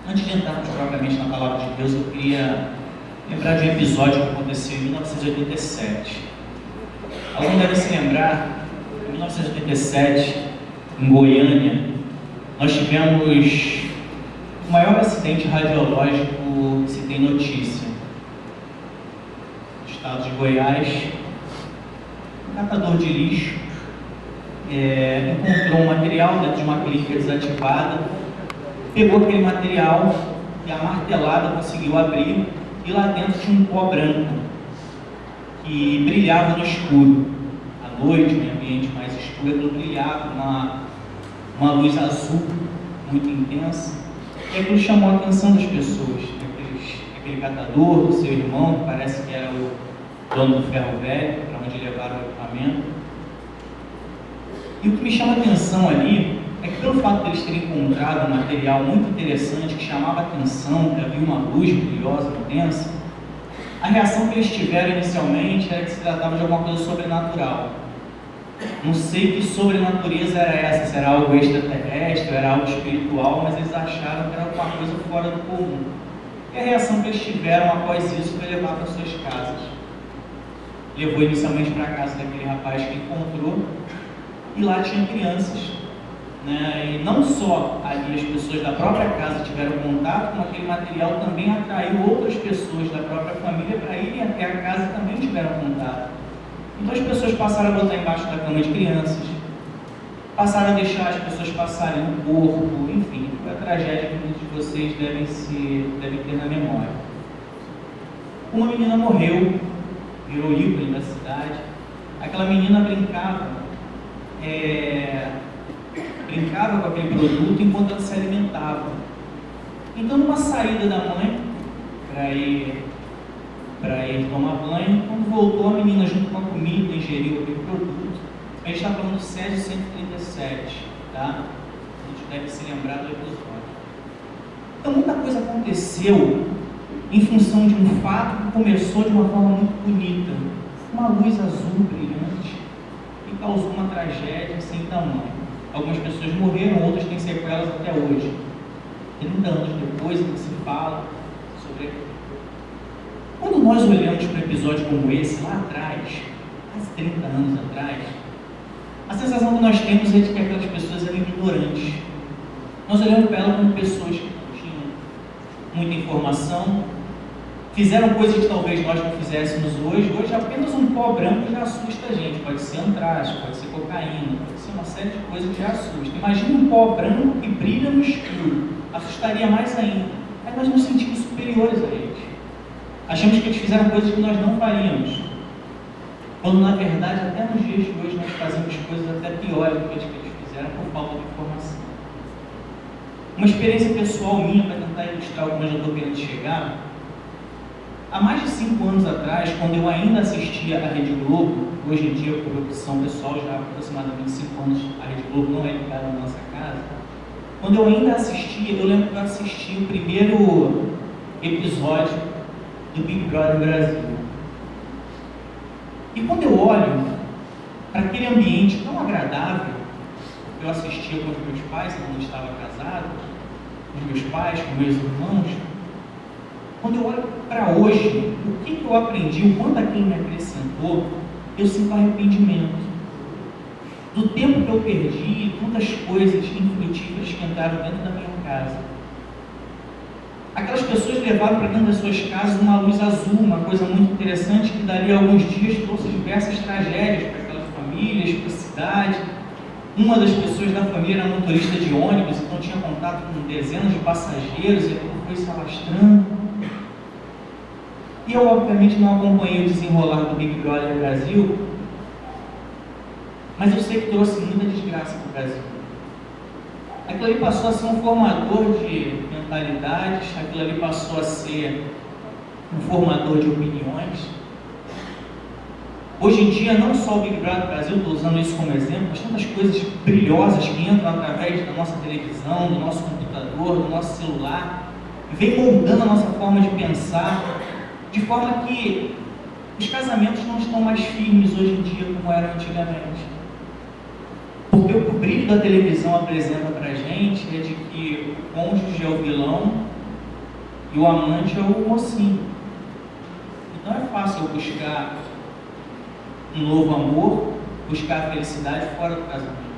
Antes de entrarmos propriamente na palavra de Deus, eu queria lembrar de um episódio que aconteceu em 1987. Alguém deve se lembrar, em 1987, em Goiânia, nós tivemos o maior acidente radiológico que se tem notícia. No estado de Goiás, um catador de lixo encontrou um material dentro de uma clínica desativada, pegou aquele material e a martelada conseguiu abrir, e lá dentro tinha um pó branco que brilhava no escuro. À noite, em ambiente mais escuro, ele brilhava uma luz azul muito intensa, e aquilo chamou a atenção das pessoas. Aquele catador, o seu irmão, que parece que era o dono do ferro velho, para onde levaram o equipamento. E o que me chama a atenção ali é que, pelo fato de eles terem encontrado um material muito interessante que chamava a atenção, que havia uma luz brilhosa, intensa, a reação que eles tiveram inicialmente era que se tratava de alguma coisa sobrenatural. Não sei que sobrenatureza era essa, se era algo extraterrestre, era algo espiritual, mas eles acharam que era alguma coisa fora do comum. E a reação que eles tiveram após isso foi levar para suas casas. Levou inicialmente para a casa daquele rapaz que encontrou, e lá tinha crianças, né? E não só ali as pessoas da própria casa tiveram contato com aquele material, também atraiu outras pessoas da própria família para irem até a casa e também tiveram contato. Então as pessoas passaram a botar embaixo da cama de crianças, passaram a deixar as pessoas passarem no corpo, enfim, foi a tragédia que muitos de vocês devem ter na memória. Uma menina morreu, virou ícone da cidade. Aquela menina brincava com aquele produto enquanto ela se alimentava. Então, numa saída da mãe para ir tomar banho, quando voltou, a menina junto com a comida ingeriu aquele produto. A gente está falando do Césio 137, tá? A gente deve se lembrar do episódio. Então, muita coisa aconteceu em função de um fato que começou de uma forma muito bonita, uma luz azul brilhante, e causou uma tragédia sem tamanho. Algumas pessoas morreram, outras têm sequelas até hoje. 30 anos depois que se fala sobre aquilo. Quando nós olhamos para um episódio como esse, lá atrás, quase 30 anos atrás, a sensação que nós temos é de que aquelas pessoas eram ignorantes. Nós olhamos para elas como pessoas que não tinham muita informação, fizeram coisas que talvez nós não fizéssemos hoje. Hoje apenas um pó branco já assusta a gente. Pode ser antrax, pode ser cocaína, pode ser uma série de coisas que já assusta. Imagina um pó branco que brilha no escuro, assustaria mais ainda. Aí nós nos sentimos superiores a eles. Achamos que eles fizeram coisas que nós não faríamos, quando na verdade até nos dias de hoje nós fazemos coisas até piores do que eles fizeram por falta de informação. Uma experiência pessoal minha, para tentar ilustrar onde eu estou querendo chegar. Há mais de 5 anos atrás, quando eu ainda assistia à Rede Globo, hoje em dia, por opção pessoal, já há aproximadamente 5 anos, a Rede Globo não é ligada na nossa casa. Quando eu ainda assistia, eu lembro que eu assisti o primeiro episódio do Big Brother Brasil. E quando eu olho para aquele ambiente tão agradável, eu assistia com os meus pais, quando eu estava casado, com os meus pais, com meus irmãos. Quando eu olho para hoje, o que eu aprendi, o quanto aquilo me acrescentou, eu sinto arrependimento do tempo que eu perdi, tantas coisas infrutíferas que entraram dentro da minha casa. Aquelas pessoas levaram para dentro das suas casas uma luz azul, uma coisa muito interessante, que dali a alguns dias trouxe diversas tragédias para aquelas famílias, para a cidade. Uma das pessoas da família era motorista de ônibus, então tinha contato com dezenas de passageiros, e aquilo foi se alastrando. E eu, obviamente, não acompanhei o desenrolar do Big Brother Brasil, mas eu sei que trouxe muita desgraça para o Brasil. Aquilo ali passou a ser um formador de mentalidades, aquilo ali passou a ser um formador de opiniões. Hoje em dia, não só o Big Brother Brasil, estou usando isso como exemplo, mas tantas coisas brilhosas que entram através da nossa televisão, do nosso computador, do nosso celular, e vem moldando a nossa forma de pensar, de forma que os casamentos não estão mais firmes hoje em dia como eram antigamente. Porque o que o brilho da televisão apresenta para a gente é de que o cônjuge é o vilão E o amante é o mocinho. Então é fácil eu buscar um novo amor, buscar a felicidade fora do casamento.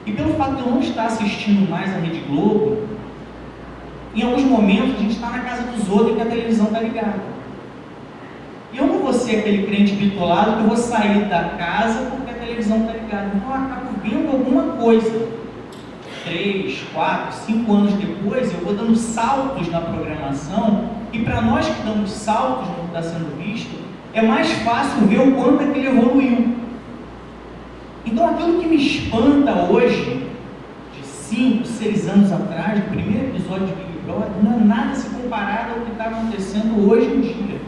E pelo fato de eu não estar assistindo mais a Rede Globo, em alguns momentos a gente está na casa dos outros e que a televisão está ligada. E eu não vou ser aquele crente bitolado que eu vou sair da casa porque a televisão está ligada. Então eu acabo vendo alguma coisa. 3, 4, 5 anos depois, eu vou dando saltos na programação, e para nós que damos saltos no que está sendo visto, é mais fácil ver o quanto aquele evoluiu. Então aquilo que me espanta hoje, de 5, 6 anos atrás, do primeiro episódio de Big Brother, não é nada se comparado ao que está acontecendo hoje em dia.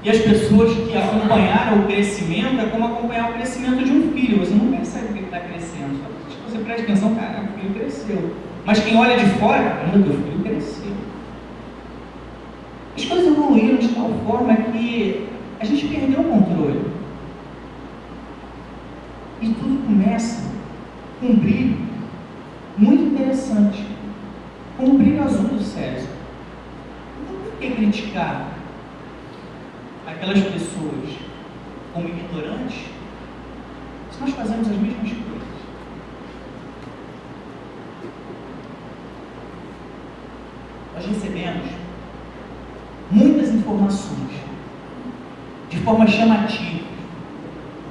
E as pessoas que acompanharam o crescimento é como acompanhar o crescimento de um filho. Você não percebe que ele está crescendo. Só que você presta atenção, cara, o filho cresceu. Mas quem olha de fora, caramba, meu filho cresceu. As coisas evoluíram de tal forma que a gente perdeu o controle. E tudo começa com um brilho muito interessante, com o brilho azul do César. Então por que criticar aquelas pessoas como ignorantes se nós fazemos as mesmas coisas? Nós recebemos muitas informações de forma chamativa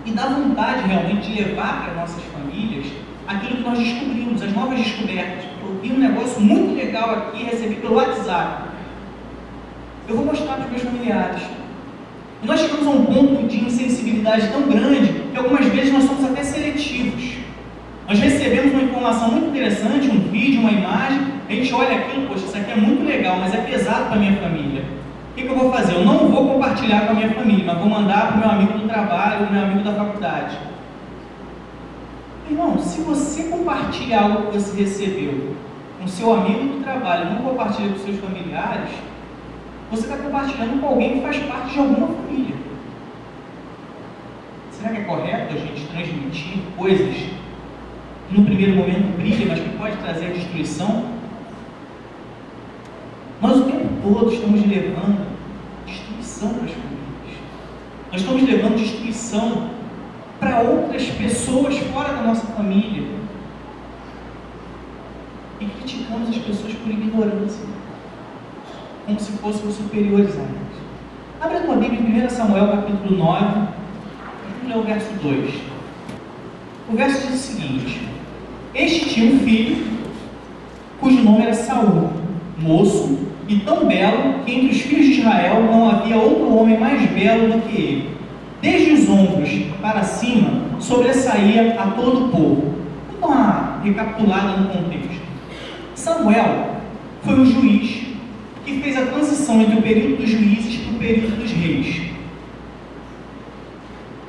e dá vontade realmente de levar para nossas famílias aquilo que nós descobrimos, as novas descobertas. Eu vi um negócio muito legal aqui, recebi pelo WhatsApp. Eu vou mostrar para os meus familiares. E nós chegamos a um ponto de insensibilidade tão grande que algumas vezes nós somos até seletivos. Nós recebemos uma informação muito interessante, um vídeo, uma imagem, a gente olha aquilo, poxa, isso aqui é muito legal, mas é pesado para a minha família. O que eu vou fazer? Eu não vou compartilhar com a minha família, mas vou mandar para o meu amigo do trabalho, para o meu amigo da faculdade. Irmão, se você compartilha algo que você recebeu com seu amigo do trabalho, não compartilha com seus familiares, você está compartilhando com alguém que faz parte de alguma família. Será que é correto a gente transmitir coisas que no primeiro momento brilham, mas que pode trazer a destruição? Nós o tempo todo estamos levando destruição para as famílias. Nós estamos levando destruição para outras pessoas fora da nossa família. E criticamos as pessoas por ignorância, como se fôssemos superiores a elas. Abra a tua Bíblia em 1 Samuel capítulo 9, vamos ler o verso 2. O verso diz o seguinte: Este tinha um filho, cujo nome era Saul, moço e tão belo que entre os filhos de Israel não havia outro homem mais belo do que ele. Desde os ombros para cima sobressaía a todo o povo. Vamos dar uma recapitulada no contexto. Samuel foi um juiz que fez a transição entre o período dos juízes para o período dos reis.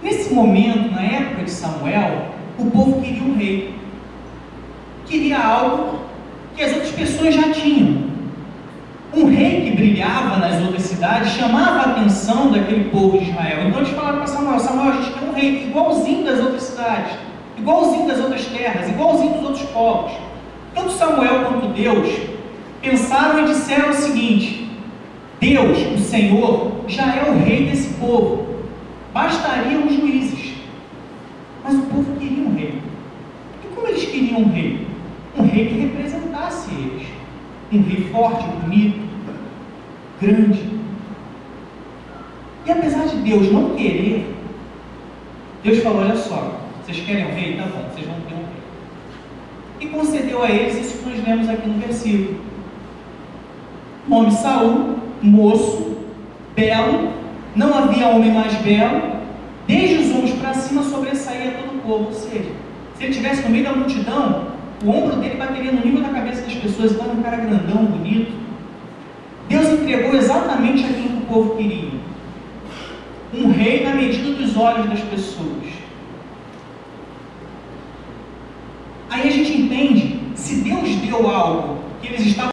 Nesse momento, na época de Samuel, o povo queria um rei. Queria algo que as outras pessoas já tinham. Um rei que brilhava nas outras cidades chamava a atenção daquele povo de Israel. Então eles falaram para Samuel: Samuel, a gente quer um rei igualzinho das outras cidades, igualzinho das outras terras, igualzinho dos outros povos. Tanto Samuel quanto Deus pensaram e disseram o seguinte: Deus, o Senhor, já é o rei desse povo, bastariam os juízes. Mas o povo queria um rei. E como eles queriam um rei? Um rei que representasse eles. Um rei forte, bonito, grande. E apesar de Deus não querer, Deus falou: olha só, vocês querem um rei? Tá bom, vocês vão ter um rei. E concedeu a eles isso que nós lemos aqui no versículo. Nome Saul, moço, belo, não havia homem mais belo, desde os ombros para cima sobressaía todo o povo. Ou seja, se ele estivesse no meio da multidão, o ombro dele bateria no nível da cabeça das pessoas. Então, um cara grandão, bonito. Deus entregou exatamente aquilo que o povo queria: um rei na medida dos olhos das pessoas. Aí a gente entende, se Deus deu algo que eles estavam,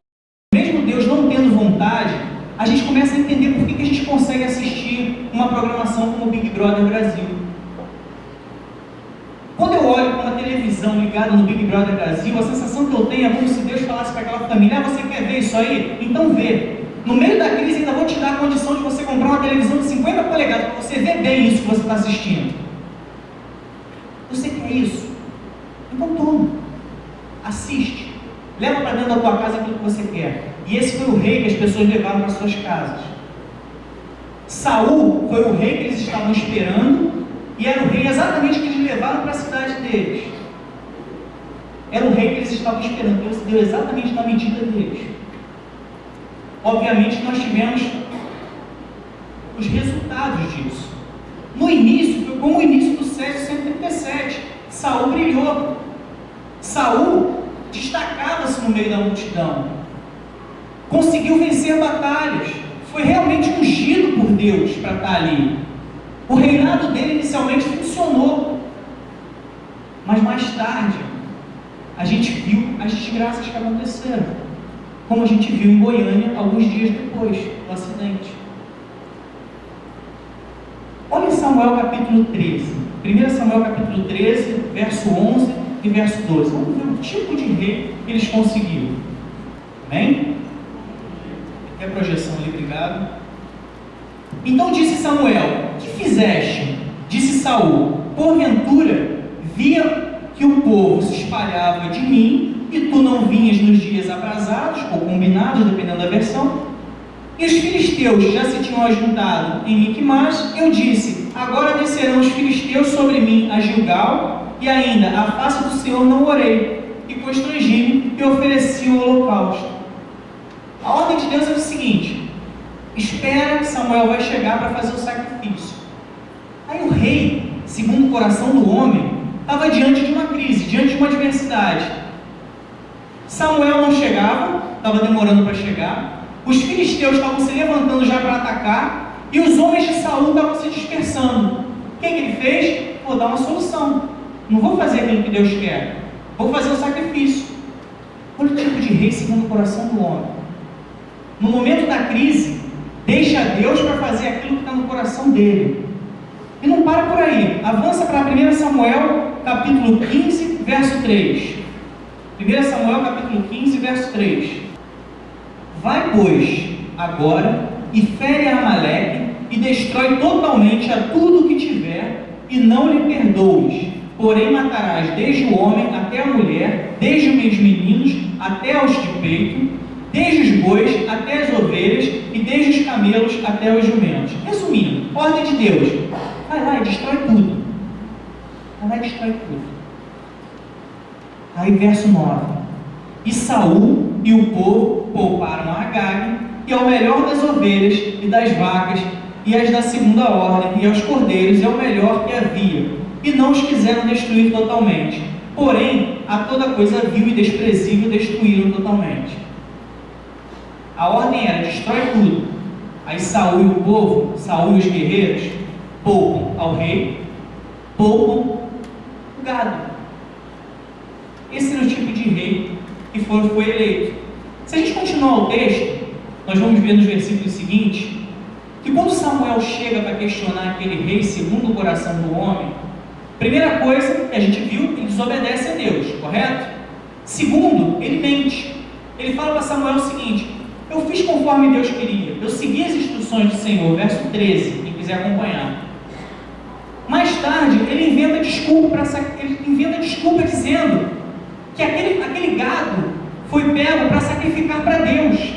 mesmo Deus não tendo vontade, a gente começa a entender por que a gente consegue assistir uma programação como o Big Brother Brasil. Quando eu olho para uma televisão ligada no Big Brother Brasil, a sensação que eu tenho é como se Deus falasse para aquela família: ah, você quer ver isso aí? Então vê. No meio da crise ainda vou te dar a condição de você comprar uma televisão de 50 polegadas para você ver bem isso que você está assistindo. Você quer isso? Então toma. Assiste. Leva para dentro da tua casa aquilo que você quer. E esse foi o rei que as pessoas levaram para suas casas. Saul foi o rei que eles estavam esperando, e era o rei exatamente que eles levaram para a cidade deles. Era o rei que eles estavam esperando. Deus deu exatamente na medida deles. Obviamente nós tivemos os resultados disso. No início, foi como o início do Césio 137. Saul brilhou. Saul destacava-se no meio da multidão. Conseguiu vencer batalhas. Foi realmente ungido por Deus para estar ali. O reinado dele inicialmente funcionou. Mas mais tarde, a gente viu as desgraças que aconteceram. Como a gente viu em Goiânia alguns dias depois do acidente. Olha Samuel capítulo 13. 1 Samuel capítulo 13, verso 11 e verso 12. Vamos ver o tipo de rei que eles conseguiram. Amém? Tem a projeção ali, obrigado. Então disse Samuel: que fizeste? Disse Saul: porventura via que o povo se espalhava de mim, e tu não vinhas nos dias aprazados, ou combinados, dependendo da versão, e os filisteus já se tinham ajuntado em Miquimás. Eu disse: agora descerão os filisteus sobre mim a Gilgal, e ainda à face do Senhor não orei, e constrangi-me e ofereci o holocausto. A ordem de Deus é o seguinte: espera que Samuel vai chegar para fazer o sacrifício. Aí o rei, segundo o coração do homem, estava diante de uma crise, diante de uma adversidade. Samuel não chegava, estava demorando para chegar. Os filisteus estavam se levantando já para atacar, e os homens de Saul estavam se dispersando. O que ele fez? Vou dar uma solução. Não vou fazer aquilo que Deus quer, vou fazer um sacrifício. Olha o tipo de rei segundo o coração do homem. No momento da crise, deixa Deus para fazer aquilo que está no coração dele. E não para por aí. Avança para 1 Samuel capítulo 15, verso 3. 1 Samuel capítulo 15, verso 3. Vai, pois, agora, e fere a Amaleque, e destrói totalmente a tudo o que tiver, e não lhe perdoes. Porém matarás desde o homem até a mulher, desde os meninos até os de peito, desde os bois até as ovelhas, e desde os camelos até os jumentos. Resumindo, ordem de Deus: vai lá e destrói tudo. Vai lá e destrói tudo. Aí verso 9: e Saul e o povo pouparam a Agag, e ao melhor das ovelhas e das vacas, e as da segunda ordem, e aos cordeiros, e ao melhor que havia, e não os quiseram destruir totalmente. Porém, a toda coisa vil e desprezível destruíram totalmente. A ordem era: destrói tudo. Aí Saul e o povo, Saul e os guerreiros, poupam ao rei, poupam o gado. Esse era o tipo de rei que foi eleito. Se a gente continuar o texto, nós vamos ver nos versículos seguintes, que quando Samuel chega para questionar aquele rei segundo o coração do homem, primeira coisa que a gente viu, ele desobedece a Deus, correto? Segundo, ele mente. Ele fala para Samuel o seguinte: eu fiz conforme Deus queria, eu segui as instruções do Senhor, verso 13, quem quiser acompanhar. Mais tarde, ele inventa desculpa dizendo que aquele gado foi pego para sacrificar para Deus.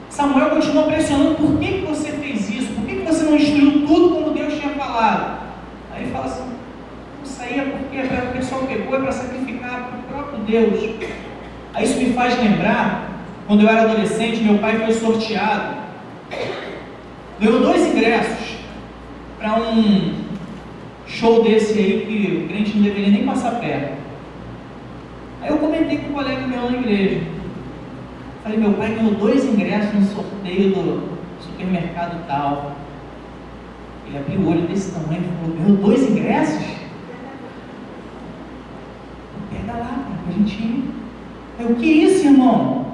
Samuel continua pressionando: por que você fez isso? Por que você não destruiu tudo como Deus tinha falado? Aí ele fala assim: isso aí é porque o pessoal pegou para sacrificar para o próprio Deus. Aí isso me faz lembrar, quando eu era adolescente, meu pai foi sorteado, ganhou 2 ingressos para um show desse aí que o crente não deveria nem passar perto. Aí eu comentei com um colega meu na igreja. Falei: meu pai ganhou 2 ingressos no sorteio do supermercado tal. Ele abriu o olho desse tamanho e falou: ganhou 2 ingressos? Pega lá, para a gente ir. Eu: o que é isso, irmão?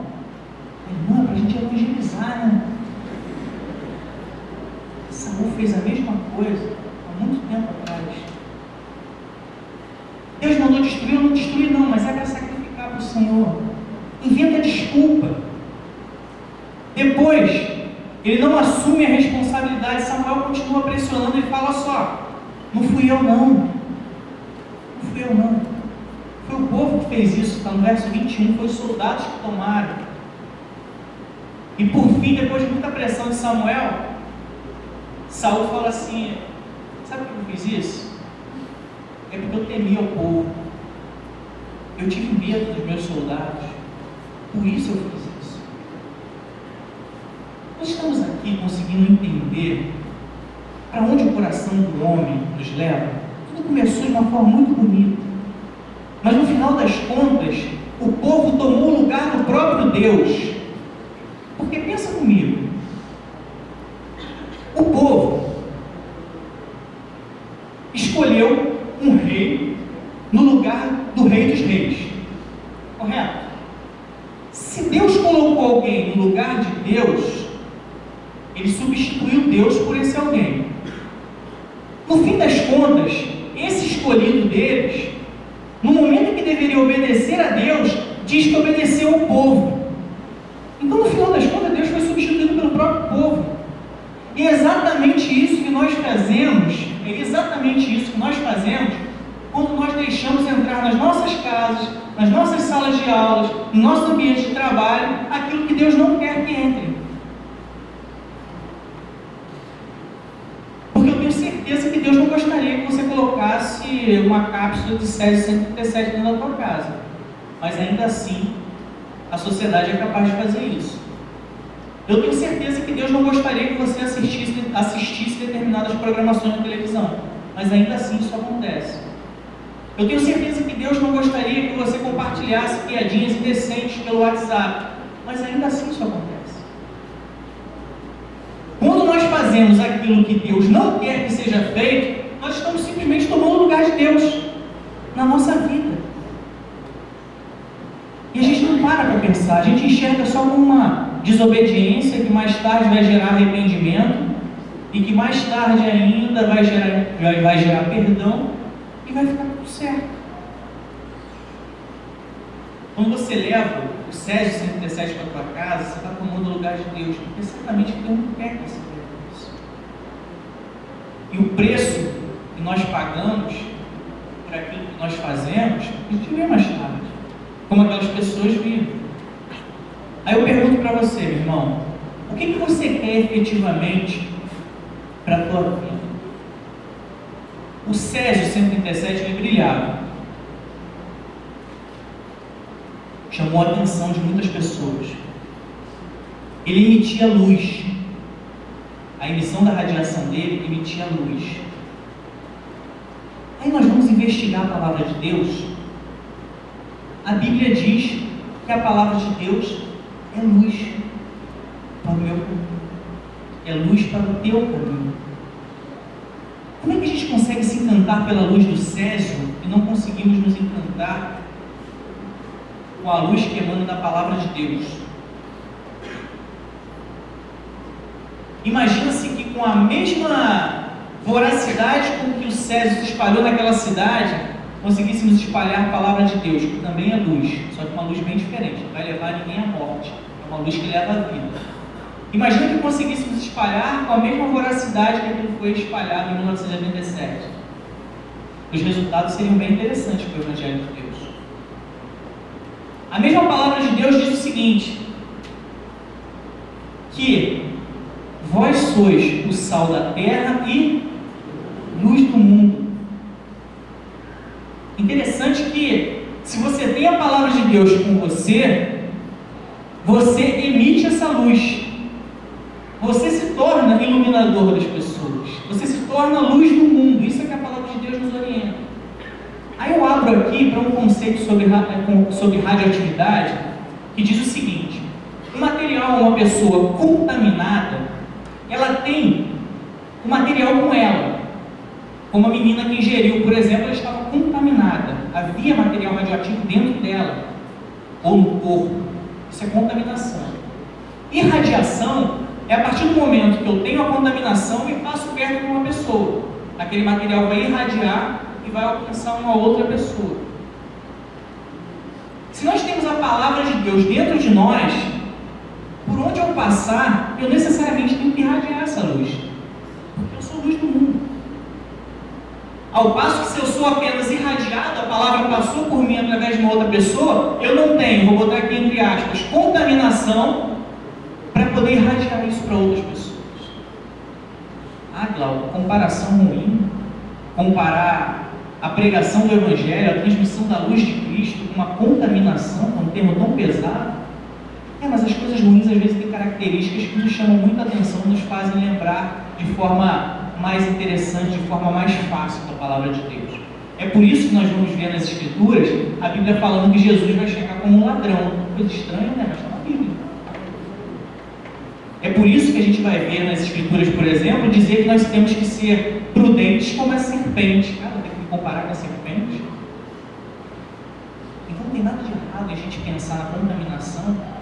Ele: não, é para a gente evangelizar, né? Saul fez a mesma coisa há muito tempo atrás. Deus mandou destruir, eu não destruí não, mas é para sacrificar para o Senhor. Inventa desculpa. Depois, ele não assume a responsabilidade. Samuel continua pressionando e fala: olha só, não fui eu não. Não fui eu não. Foi o povo que fez isso, está no verso 21, foi os soldados que tomaram. E por fim, depois de muita pressão de Samuel, Saul fala assim: sabe por que eu fiz isso? É porque eu temia o povo. Eu tive medo dos meus soldados. Por isso eu fiz isso. Nós estamos aqui conseguindo entender para onde o coração do homem nos leva. Tudo começou de uma forma muito bonita, mas no final das contas, o povo tomou o lugar do próprio Deus. Porque pensa comigo, o povo escolheu um rei no lugar do rei dos reis, correto? Se Deus colocou alguém no lugar de Deus, ele substituiu Deus por esse alguém. No fim das contas, esse escolhido deles, no momento em que deveria obedecer a Deus, diz que obedeceu ao povo. Então, no final das contas, Deus foi substituído pelo próprio povo. E é exatamente isso que nós fazemos, quando nós deixamos entrar nas nossas casas, nas nossas salas de aulas, no nosso ambiente de trabalho, aquilo que Deus não quer que entre. Porque eu tenho certeza que Deus não gostaria que você colocasse uma cápsula de Césio 137 dentro da tua casa. Mas ainda assim, a sociedade é capaz de fazer isso. Eu tenho certeza que Deus não gostaria que você assistisse determinadas programações na televisão. Mas ainda assim isso acontece. Eu tenho certeza que Deus não gostaria que você compartilhasse piadinhas indecentes pelo WhatsApp. Mas ainda assim isso acontece. Quando nós fazemos aquilo que Deus não quer que seja feito, nós estamos simplesmente tomando o lugar de Deus na nossa vida. E a gente não para pensar, a gente enxerga só como uma desobediência que mais tarde vai gerar arrependimento e que mais tarde ainda vai gerar perdão e vai ficar tudo certo. Quando você leva o Césio 137 para a tua casa, você está tomando o lugar de Deus, porque certamente Deus não quer que você faça isso. E o preço que nós pagamos por aquilo que nós fazemos, a gente vê mais tarde, como aquelas pessoas viram. Aí eu pergunto para você, meu irmão, o que você quer efetivamente para a tua vida? O Césio 137 ele brilhava, chamou a atenção de muitas pessoas. Ele emitia luz. A emissão da radiação dele emitia luz. Aí nós vamos investigar a palavra de Deus. A Bíblia diz que a palavra de Deus é luz para o meu caminho, é luz para o teu caminho. Como é que a gente consegue se encantar pela luz do Césio e não conseguimos nos encantar com a luz que emana da palavra de Deus? Imagina-se que com a mesma voracidade com que o Césio se espalhou naquela cidade, conseguíssemos espalhar a palavra de Deus, que também é luz, só que uma luz bem diferente, não vai levar ninguém à morte, é uma luz que leva à vida. Imagina que conseguíssemos espalhar com a mesma voracidade que aquilo foi espalhado em 1987. Os resultados seriam bem interessantes para o Evangelho de Deus. A mesma palavra de Deus diz o seguinte, que vós sois o sal da terra e luz do mundo. Interessante que, se você tem a palavra de Deus com você, você emite essa luz. Você se torna iluminador das pessoas. Você se torna luz do mundo. Isso é que a palavra de Deus nos orienta. Aí eu abro aqui para um conceito sobre radioatividade, que diz o seguinte: um material, uma pessoa contaminada, ela tem o material com ela. Como a menina que ingeriu, por exemplo, ela estava contaminada. Havia material radioativo dentro dela, ou no corpo. Isso é contaminação. E radiação é a partir do momento que eu tenho a contaminação e passo perto de uma pessoa. Aquele material vai irradiar e vai alcançar uma outra pessoa. Se nós temos a palavra de Deus dentro de nós, por onde eu passar, eu necessariamente tenho que irradiar essa luz, porque eu sou luz do mundo. Ao passo que se eu sou apenas irradiado, a palavra passou por mim através de uma outra pessoa, eu não tenho, vou botar aqui entre aspas, contaminação para poder irradiar isso para outras pessoas. Ah, Glauco, comparação ruim, comparar a pregação do Evangelho, a transmissão da luz de Cristo com uma contaminação, com um termo tão pesado. Mas as coisas ruins às vezes têm características que nos chamam muita atenção, nos fazem lembrar de forma mais interessante, de forma mais fácil da palavra de Deus. É por isso que nós vamos ver nas Escrituras a Bíblia falando que Jesus vai chegar como um ladrão. Coisa estranha, né? Mas está na Bíblia. É por isso que a gente vai ver nas Escrituras, por exemplo, dizer que nós temos que ser prudentes como a serpente. Cara, tem que me comparar com a serpente? Então não tem nada de errado a gente pensar na contaminação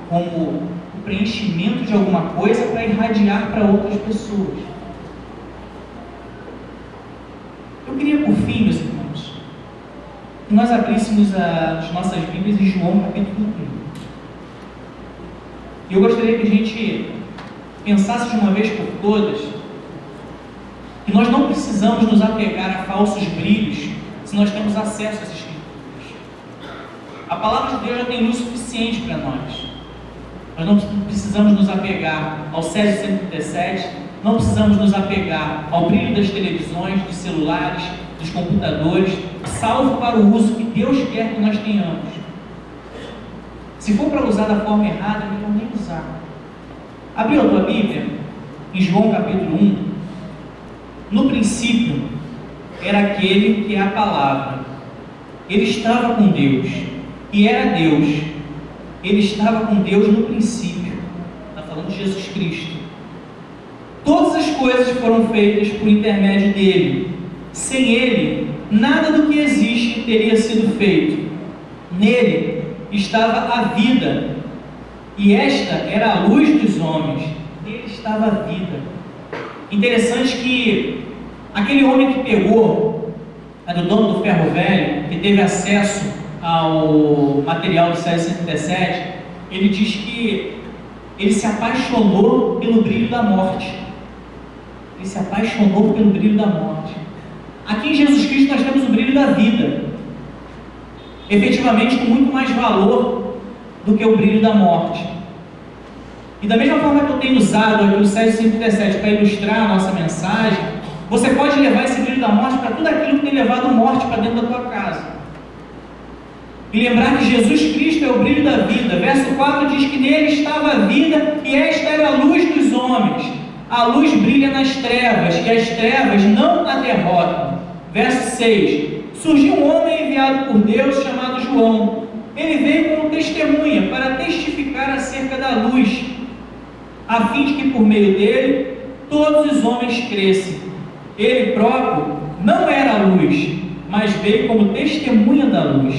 como o preenchimento de alguma coisa para irradiar para outras pessoas. Eu queria, por fim, meus irmãos, que nós abríssemos as nossas Bíblias em João capítulo 1. E eu gostaria que a gente pensasse de uma vez por todas que nós não precisamos nos apegar a falsos brilhos se nós temos acesso às Escrituras. A palavra de Deus já tem luz suficiente para nós. Nós não precisamos nos apegar ao Césio 137, não precisamos nos apegar ao brilho das televisões, dos celulares, dos computadores, salvo para o uso que Deus quer que nós tenhamos. Se for para usar da forma errada, é melhor nem usar. Abriu a tua Bíblia em João capítulo 1. No princípio era aquele que é a palavra. Ele estava com Deus e era Deus. Ele estava com Deus no princípio. Está falando de Jesus Cristo. Todas as coisas foram feitas por intermédio dele. Sem ele, nada do que existe teria sido feito. Nele estava a vida, e esta era a luz dos homens. Nele estava a vida. Interessante que aquele homem que pegou, do dono do ferro velho, que teve acesso ao material do Césio 137, ele diz que ele se apaixonou pelo brilho da morte. Ele se apaixonou pelo brilho da morte. Aqui em Jesus Cristo nós temos o brilho da vida, efetivamente com muito mais valor do que o brilho da morte. E da mesma forma que eu tenho usado aqui o Césio 137 para ilustrar a nossa mensagem, você pode levar esse brilho da morte para tudo aquilo que tem levado morte para dentro da tua casa. E lembrar que Jesus Cristo é o brilho da vida. Verso 4 diz que nele estava a vida e esta era a luz dos homens. A luz brilha nas trevas e as trevas não a derrotam. Verso 6. Surgiu um homem enviado por Deus chamado João. Ele veio como testemunha para testificar acerca da luz, a fim de que por meio dele todos os homens crescem. Ele próprio não era a luz, mas veio como testemunha da luz.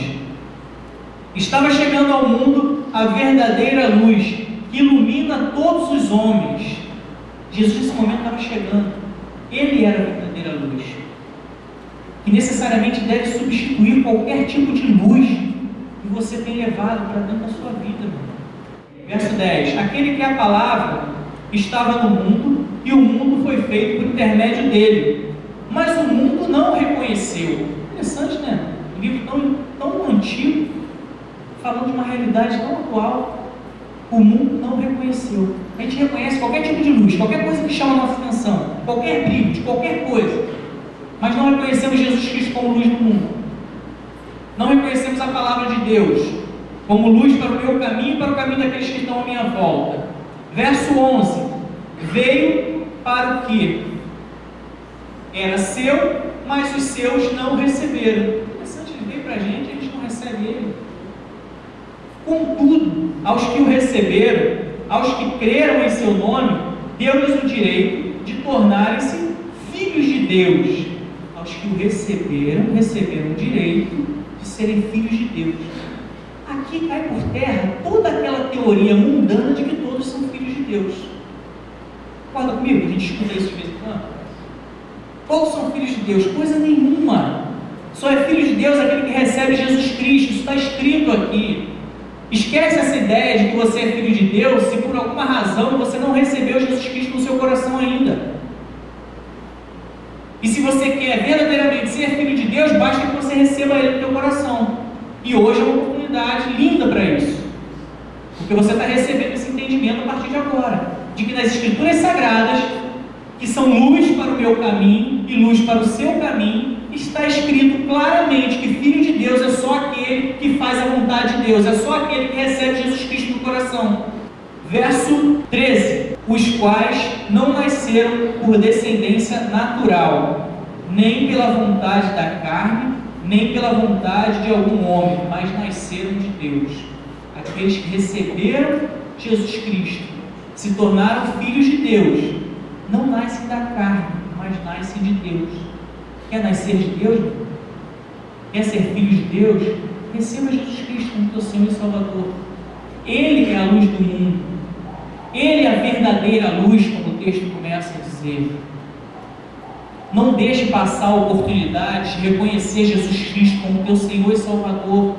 Estava chegando ao mundo a verdadeira luz, que ilumina todos os homens. Jesus nesse momento estava chegando. Ele era a verdadeira luz, que necessariamente deve substituir qualquer tipo de luz que você tem levado para dentro da sua vida. Verso 10. Aquele que é a palavra estava no mundo, e o mundo foi feito por intermédio dele, mas o mundo não o reconheceu. Interessante, né? Um livro tão antigo, falando de uma realidade tão atual. O mundo não reconheceu. A gente reconhece qualquer tipo de luz, qualquer coisa que chama a nossa atenção, qualquer brilho, de qualquer coisa, mas não reconhecemos Jesus Cristo como luz do mundo. Não reconhecemos a palavra de Deus como luz para o meu caminho e para o caminho daqueles que estão à minha volta. Verso 11. Veio para o que era seu, mas os seus não o receberam. Interessante, ele veio para a gente e a gente não recebe ele. Contudo, aos que o receberam, aos que creram em seu nome, deu-lhes o direito de tornarem-se filhos de Deus. Aos que o receberam o direito de serem filhos de Deus. Aqui cai por terra toda aquela teoria mundana de que todos são filhos de Deus. Concorda comigo? A gente escuta isso de vez em quando. Qual são filhos de Deus? Coisa nenhuma. Só é filho de Deus aquele que recebe Jesus Cristo. Isso está escrito aqui. Esquece essa ideia de que você é filho de Deus se por alguma razão você não recebeu Jesus Cristo no seu coração ainda. E se você quer verdadeiramente ser filho de Deus, basta que você receba Ele no teu coração. E hoje é uma oportunidade linda para isso. Porque você está recebendo esse entendimento a partir de agora. De que nas Escrituras Sagradas, que são luz para o meu caminho e luz para o seu caminho, está escrito claramente que filho de Deus é só aquele que faz a vontade de Deus, é só aquele que recebe Jesus Cristo no coração. Verso 13: os quais não nasceram por descendência natural, nem pela vontade da carne, nem pela vontade de algum homem, mas nasceram de Deus. Aqueles que receberam Jesus Cristo, se tornaram filhos de Deus, não nascem da carne, mas nascem de Deus. Quer nascer de Deus? Quer ser filho de Deus? Receba Jesus Cristo como teu Senhor e Salvador. Ele é a luz do mundo. Ele é a verdadeira luz, como o texto começa a dizer. Não deixe passar a oportunidade de reconhecer Jesus Cristo como teu Senhor e Salvador.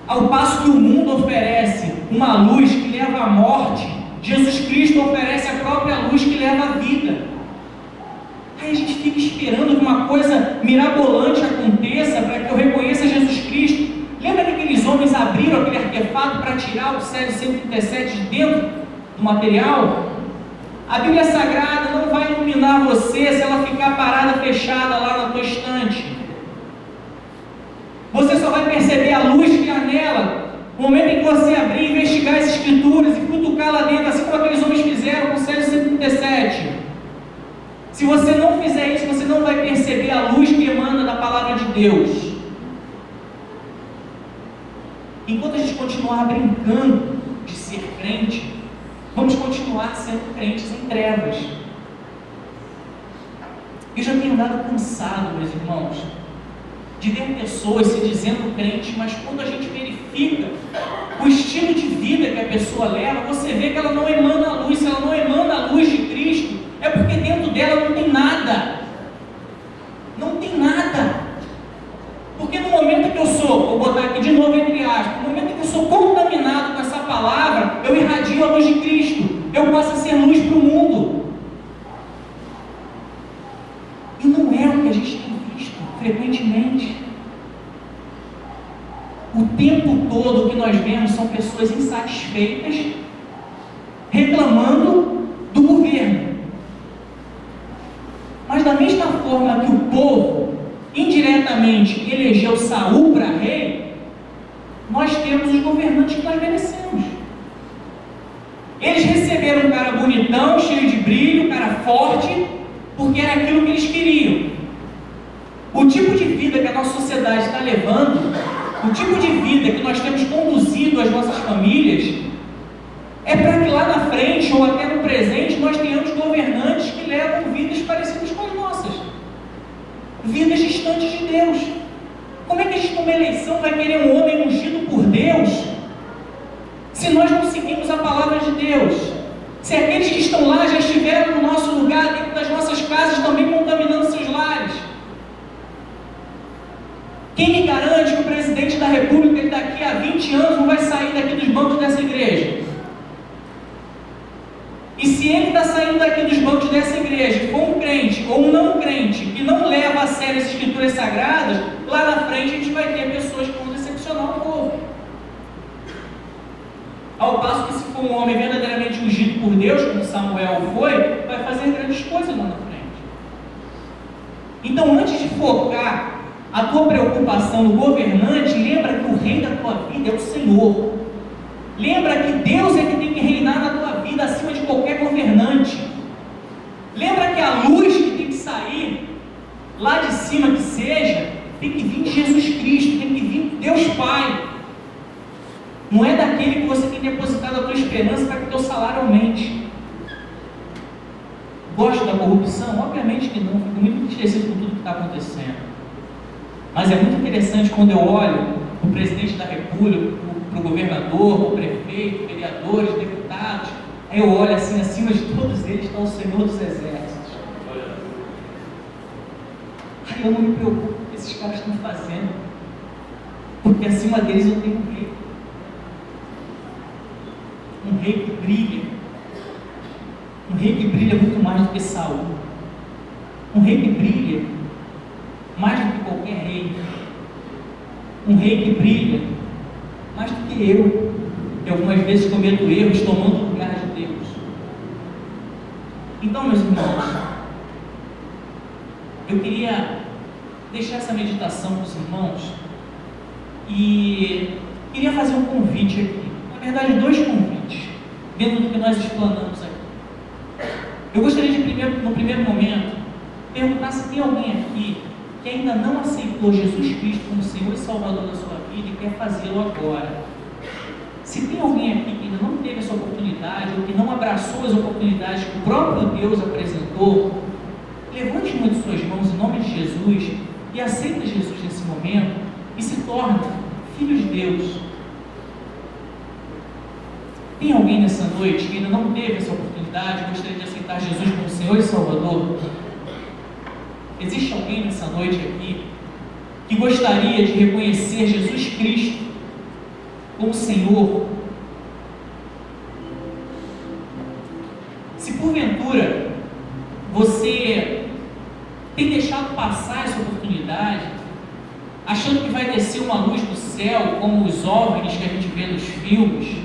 Ao passo que o mundo oferece uma luz que leva à morte, Jesus Cristo oferece a própria luz que leva à vida. Aí a gente fica esperando que uma coisa mirabolante aconteça para que eu reconheça Jesus Cristo. Lembra que aqueles homens abriram aquele artefato para tirar o Césio 137 de dentro do material? A Bíblia Sagrada não vai iluminar você se ela ficar parada, fechada lá na tua estante. Você só vai perceber a luz que há nela no momento em que você abrir, investigar as Escrituras e cutucar lá dentro, assim como aqueles homens fizeram com o Césio 137. Se você não fizer isso, você não vai perceber a luz que emana da palavra de Deus. Enquanto a gente continuar brincando de ser crente, vamos continuar sendo crentes em trevas. Eu já tenho andado cansado, meus irmãos, de ver pessoas se dizendo crente, mas quando a gente verifica o estilo de vida que a pessoa leva, você vê que ela não emana a luz. Se ela não emana a luz de Cristo, é porque dentro dela não tem nada. Não tem nada. Porque no momento que eu sou, vou botar aqui de novo entre aspas, no momento que eu sou contaminado com essa palavra, eu irradio a luz de Cristo. Eu passo a ser luz para o mundo. E não é o que a gente tem visto frequentemente. O tempo todo o que nós vemos são pessoas insatisfeitas, reclamando do governo. Mas da mesma forma que o povo indiretamente elegeu Saul para rei, nós temos os governantes que nós merecemos. Eles receberam um cara bonitão, cheio de brilho, um cara forte, porque era aquilo que eles queriam. O tipo de vida que a nossa sociedade está levando, o tipo de vida que nós temos conduzido as nossas famílias, é para que lá na frente, ou até no presente, nós tenhamos governantes que levam vidas parecidas com as nossas. Vidas distantes de Deus. Como é que a gente, numa eleição, vai querer um homem ungido por Deus, se nós não seguimos a palavra de Deus? Se aqueles que estão lá já estiveram no nosso lugar, dentro das nossas casas, também contaminando seus lares? Quem me garante que o presidente da República daqui a 20 anos não vai sair daqui dos bancos dessa igreja? E se ele está saindo daqui dos bancos dessa igreja, for um crente ou um não crente, que não leva a sério as Escrituras Sagradas, lá na frente a gente vai ter pessoas que vão decepcionar o povo. Ao passo que se for um homem verdadeiramente ungido por Deus, como Samuel foi, vai fazer grandes coisas lá na frente. Então, antes de focar a tua preocupação no governante, lembra que o rei da tua vida é o Senhor. Lembra que Deus é que tem que reinar na tua vida acima de qualquer governante. Lembra que a luz que tem que sair lá de cima que seja, tem que vir de Jesus Cristo, tem que vir de Deus Pai. Não é daquele que você tem depositado a tua esperança para que o teu salário aumente. Gosto da corrupção? Obviamente que não, fico muito entristecido com tudo que está acontecendo. Mas é muito interessante quando eu olho o presidente da República, para o governador, o prefeito, vereadores, deputados, aí eu olho assim, acima de todos eles está o Senhor dos Exércitos. que eu não me preocupo com o que esses caras estão fazendo, porque acima deles eu tenho um rei que brilha, um rei que brilha muito mais do que Saul, um rei que brilha mais do que qualquer rei, um rei que brilha mais do que eu, que algumas vezes cometo erros tomando o lugar de Deus. Então, meus irmãos, eu queria deixar essa meditação para os irmãos e queria fazer um convite aqui, na verdade 2 convites, dentro do que nós explanamos aqui. Eu gostaria de, no primeiro momento, perguntar se tem alguém aqui que ainda não aceitou Jesus Cristo como Senhor e Salvador da sua vida e quer fazê-lo agora. Se tem alguém aqui que ainda não teve essa oportunidade, ou que não abraçou as oportunidades que o próprio Deus apresentou, levante uma de suas mãos em nome de Jesus e aceita Jesus nesse momento e se torna filho de Deus. Tem alguém nessa noite que ainda não teve essa oportunidade e gostaria de aceitar Jesus como Senhor e Salvador? Existe alguém nessa noite aqui que gostaria de reconhecer Jesus Cristo como Senhor? Se porventura você tem deixado passar essa oportunidade, achando que vai descer uma luz do céu, como os OVNIs que a gente vê nos filmes,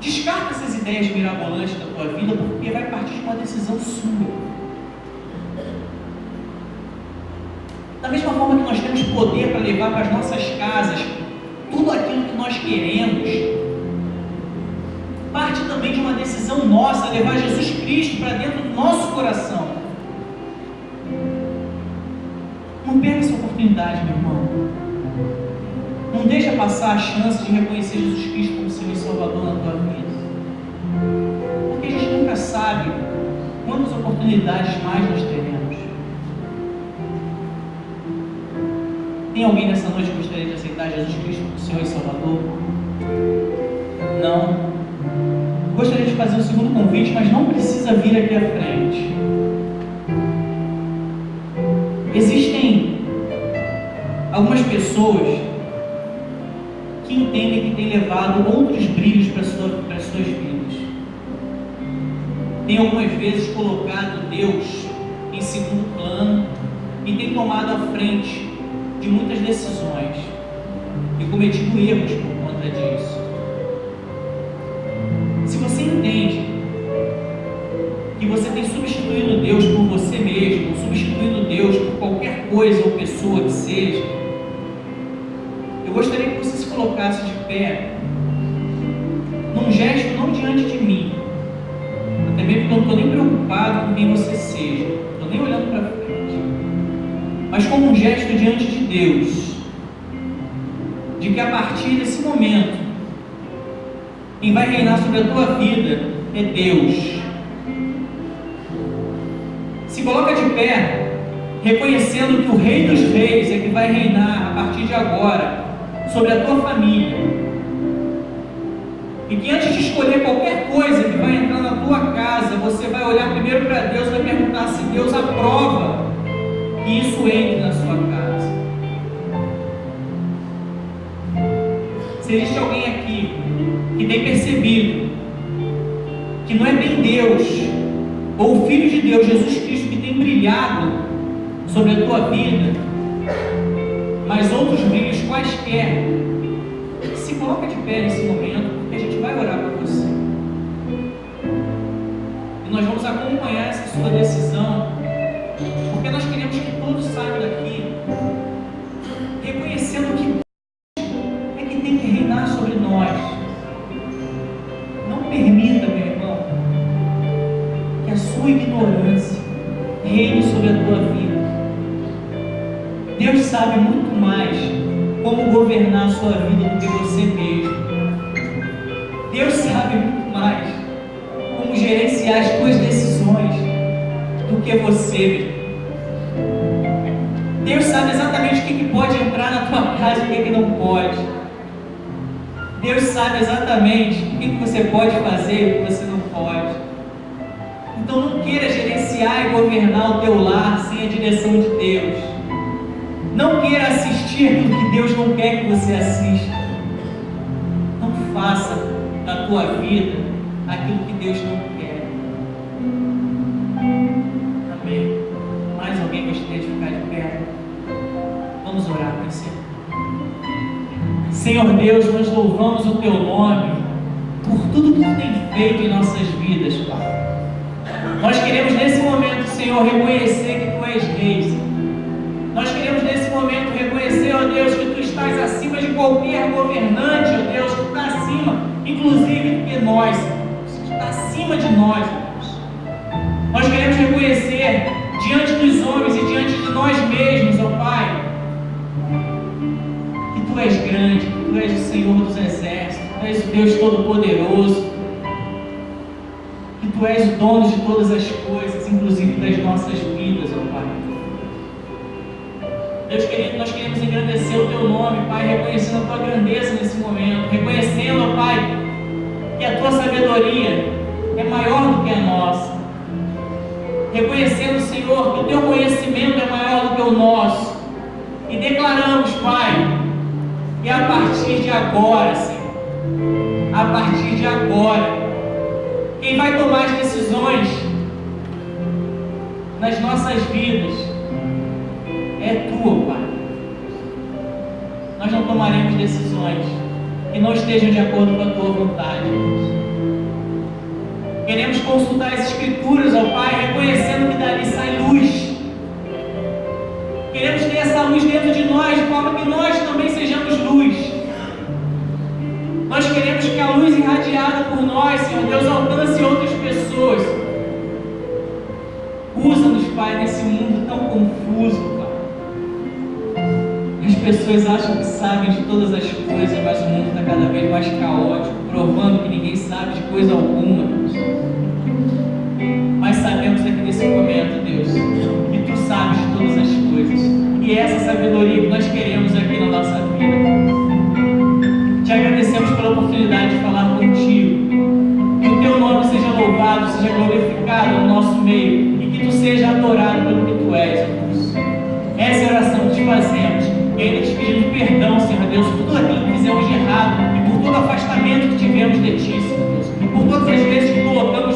descarta essas ideias mirabolantes da tua vida, porque vai partir de uma decisão sua. Da mesma forma que nós temos poder para levar para as nossas casas tudo aquilo que nós queremos, parte também de uma decisão nossa, levar Jesus Cristo para dentro do nosso coração. Não perca essa oportunidade, meu irmão. Não deixa passar a chance de reconhecer Jesus Cristo como Senhor e Salvador na tua vida, porque a gente nunca sabe quantas oportunidades mais nós teremos. Tem alguém nessa noite que gostaria de aceitar Jesus Cristo como Senhor e Salvador? Não? Gostaria de fazer o segundo convite, mas não precisa vir aqui à frente. Existem algumas pessoas que entendem que têm levado outros brilhos para as suas vidas. Tem algumas vezes colocado Deus em segundo plano e tem tomado a frente de muitas decisões e cometido erros por conta disso. Se você entende que você tem substituído Deus por você mesmo, ou substituído Deus por qualquer coisa ou pessoa que seja, eu gostaria que você se colocasse de pé num gesto não diante de mim, até mesmo porque eu não estou nem preocupado com quem você seja, não estou nem olhando para frente, mas como um gesto diante de Deus, de que a partir desse momento, quem vai reinar sobre a tua vida é Deus. Se coloca de pé, reconhecendo que o Rei dos Reis é que vai reinar a partir de agora sobre a tua família, e que antes de escolher qualquer coisa que vai entrar na tua casa, você vai olhar primeiro para Deus e vai perguntar se Deus aprova que isso entre na sua casa. Se existe alguém aqui que tem percebido que não é bem Deus ou o Filho de Deus, Jesus Cristo, que tem brilhado sobre a tua vida, mas outros brilhos quaisquer, se coloca de pé nesse momento, porque a gente vai orar por você e nós vamos acompanhar essa sua decisão, porque nós queremos que todos saiam daqui reconhecendo que é que tem que reinar sobre nós. Não permita, meu irmão, que a sua ignorância reine sobre a tua vida. Deus sabe muito mais como governar a sua vida do que você mesmo. Deus sabe muito mais como gerenciar as tuas decisões do que você. Deus sabe exatamente o que pode entrar na tua casa e o que não pode. Deus sabe exatamente o que você pode fazer e o que você não pode. Então não queira gerenciar gerenciar e governar o teu lar sem a direção de Deus. Não queira assistir aquilo que Deus não quer que você assista. Não faça da tua vida aquilo que Deus não quer. Amém. Mais alguém gostaria de ficar de pé? Vamos orar com você. Senhor Deus, nós louvamos o teu nome por tudo que tu tem feito em nossas vidas, Pai. Nós queremos nesse momento, Senhor, reconhecer que tu és rei, Senhor. Nós queremos nesse momento reconhecer, ó Deus, que tu estás acima de qualquer governante, ó Deus, que tu está acima, inclusive do que nós, Senhor. Tu está acima de nós, ó Deus. Nós queremos reconhecer diante dos homens e diante de nós mesmos, ó Pai, que tu és grande, que tu és o Senhor dos exércitos, tu és o Deus Todo-Poderoso, que tu és o dono de todas as coisas, inclusive das nossas vidas, ó Pai. Deus querido, nós queremos engrandecer o teu nome, Pai, reconhecendo a tua grandeza nesse momento, reconhecendo, ó Pai, que a tua sabedoria é maior do que a nossa, reconhecendo, Senhor, que o teu conhecimento é maior do que o nosso, e declaramos, Pai, que a partir de agora, Senhor, a partir de agora, quem vai tomar as decisões nas nossas vidas é tu, Pai. Nós não tomaremos decisões que não estejam de acordo com a tua vontade. Queremos consultar as Escrituras, ó Pai, reconhecendo que dali sai luz. Queremos ter essa luz dentro de nós, de forma que nós também sejamos luz. Nós queremos que a luz irradiada por nós, Senhor Deus, alcance outras pessoas. Usa-nos, Pai, nesse mundo tão confuso, Pai. As pessoas acham que sabem de todas as coisas, mas o mundo está cada vez mais caótico, provando que ninguém sabe de coisa alguma, Deus. Mas sabemos aqui nesse momento, Deus, que tu sabes de todas as coisas. E é essa sabedoria que nós queremos aqui na nossa vida. Te agradecemos pela oportunidade de falar contigo. Que o teu nome seja louvado, seja glorificado no nosso meio. E que tu seja adorado pelo que tu és, Deus. Essa é a oração que te fazemos. E ainda te pedimos perdão, Senhor Deus, por tudo aquilo que fizemos de errado. E por todo afastamento que tivemos de ti, Senhor Deus. E por todas as vezes que colocamos